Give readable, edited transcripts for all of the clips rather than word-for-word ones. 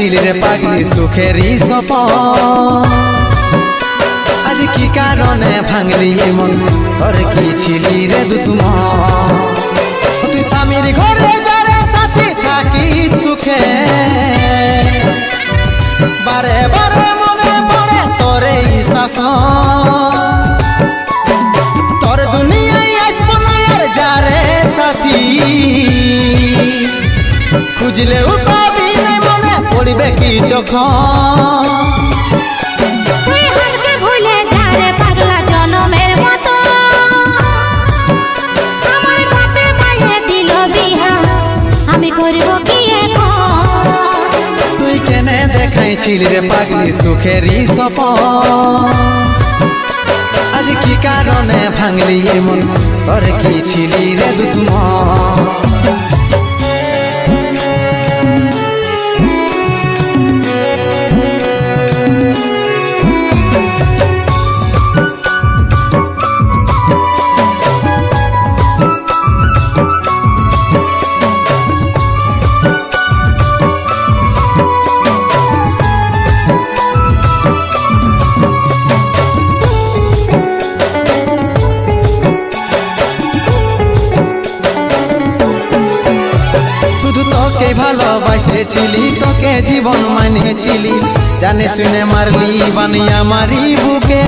দেখাইছিলি রে পাগলি সুখেরই সপন আজ কি কারণে ভাঙলি মন তোর কি ছিলি রে দুশ্মন তুই স্বামীর ঘরে যারে সাথে থাকি সুখে বারে বারে মনে পড়ে তোর এই শাসন তোর দুনিয়ায় আসবো না আর যারে সাথী খুঁজলেও পাবি না মনে পড়বে কি যখন তুই কেনে দেখাইছিলি রে পাগলি সুখেরই সপন আজ কি কারণে ভাঙলি মন তোর কি ছিলি রে দুশ্মন তোকে ভালোবাসেছিলি তোকে জীবন মানেছিলি জানে শুনে মারলি বানিয়া মারি বুকে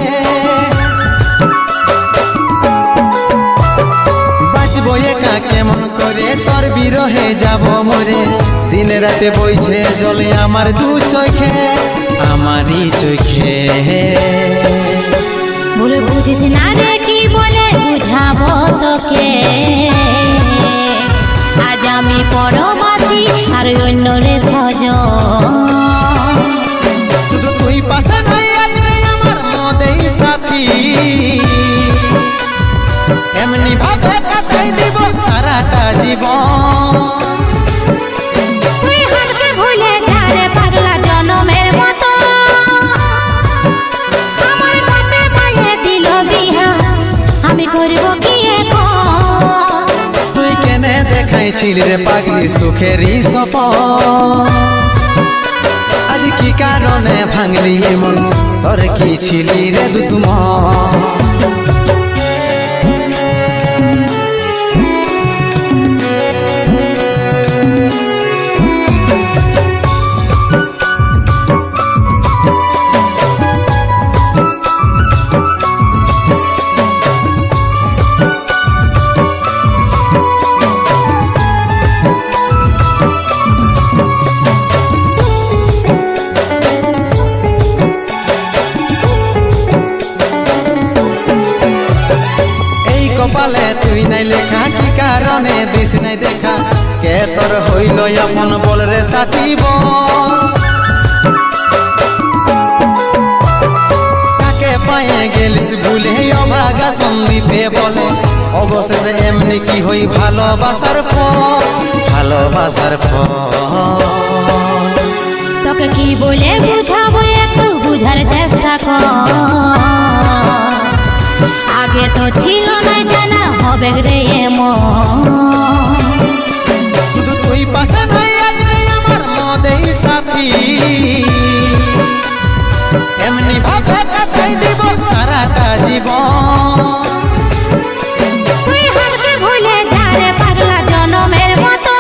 বাঁচবো একা কেমন করে তোর বিরহে যাব মরে দিন রাতে বইছে জলে আমার দু চোখে আমারই চোখে বলে বুঝিস না রে কি বলে বুঝাবো তোকে আজ আমি পরবাসী আর অন্য রে সজন শুধু তুই পাশে নাই আজ রে আমার মদেই সাথী এমনি ভাবে কাটাই দিব সারাটা জীবন তুই হারকে ভুলে যা রে পাগলা জনমের মতো আমার বাপে মায়ে দিল বিহা আমি করব কি এখন তুই কেনে দেখাইছিলি রে পাগলি সুখেরই সপন আজ কি কারণে ভাঙলি মন তোর কি ছিলি রে দুশ্মন কপালে তুই নাই লেখা কি কারণে দিস নাই দেখা কে তোর হইল আপন বল রে সাথী বল কাকে পায়ে গেলিস ভুলে অভাগা সন্দীপে বলে অবশেষে এমনি কি হই ভালোবাসার ফল ভালোবাসার ফল তোকে কি বলে বুঝাবো একটু বুঝার চেষ্টা কর আগে তো ছিল না জানা হবে রে শুধু তুই পাশে নাই আজ রে আমার মদেই সাথী এমনি ভাবে কাটাই দিব সারাটা জীবন তুই হারকে ভুলে যা রে পাগলা জনমের মতো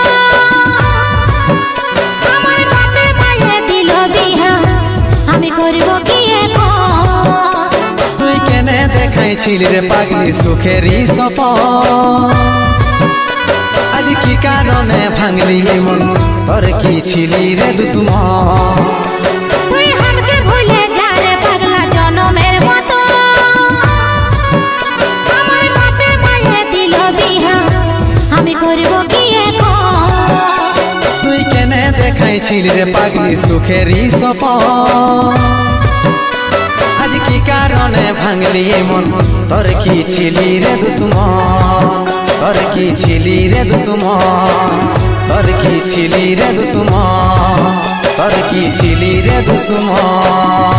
আমার বাপে মায়ে দিল বিহা আমি করব কি এখন তুই কেনে দেখাইছিলি রে পাগলি সুখেরই সপন আজ কি কারণে ভাঙলি মন তোর কি ছিলি রে দুশ্মন তুই হারকে ভুলে যা রে পাগলা জনমের মতো আমার বাপে মায়ে দিল বিহা আমি করব কি এখন তুই কেনে দেখাইছিলি রে পাগলি সুখেরই সপন আজ কি কারণে ভাঙলি মন তোর কি ছিলি রে দুশ্মন তোর কি ছিলি রে দুশ্মন তোর কি ছিলি রে দুশ্মন তোর কি ছিলি রে দুশ্মন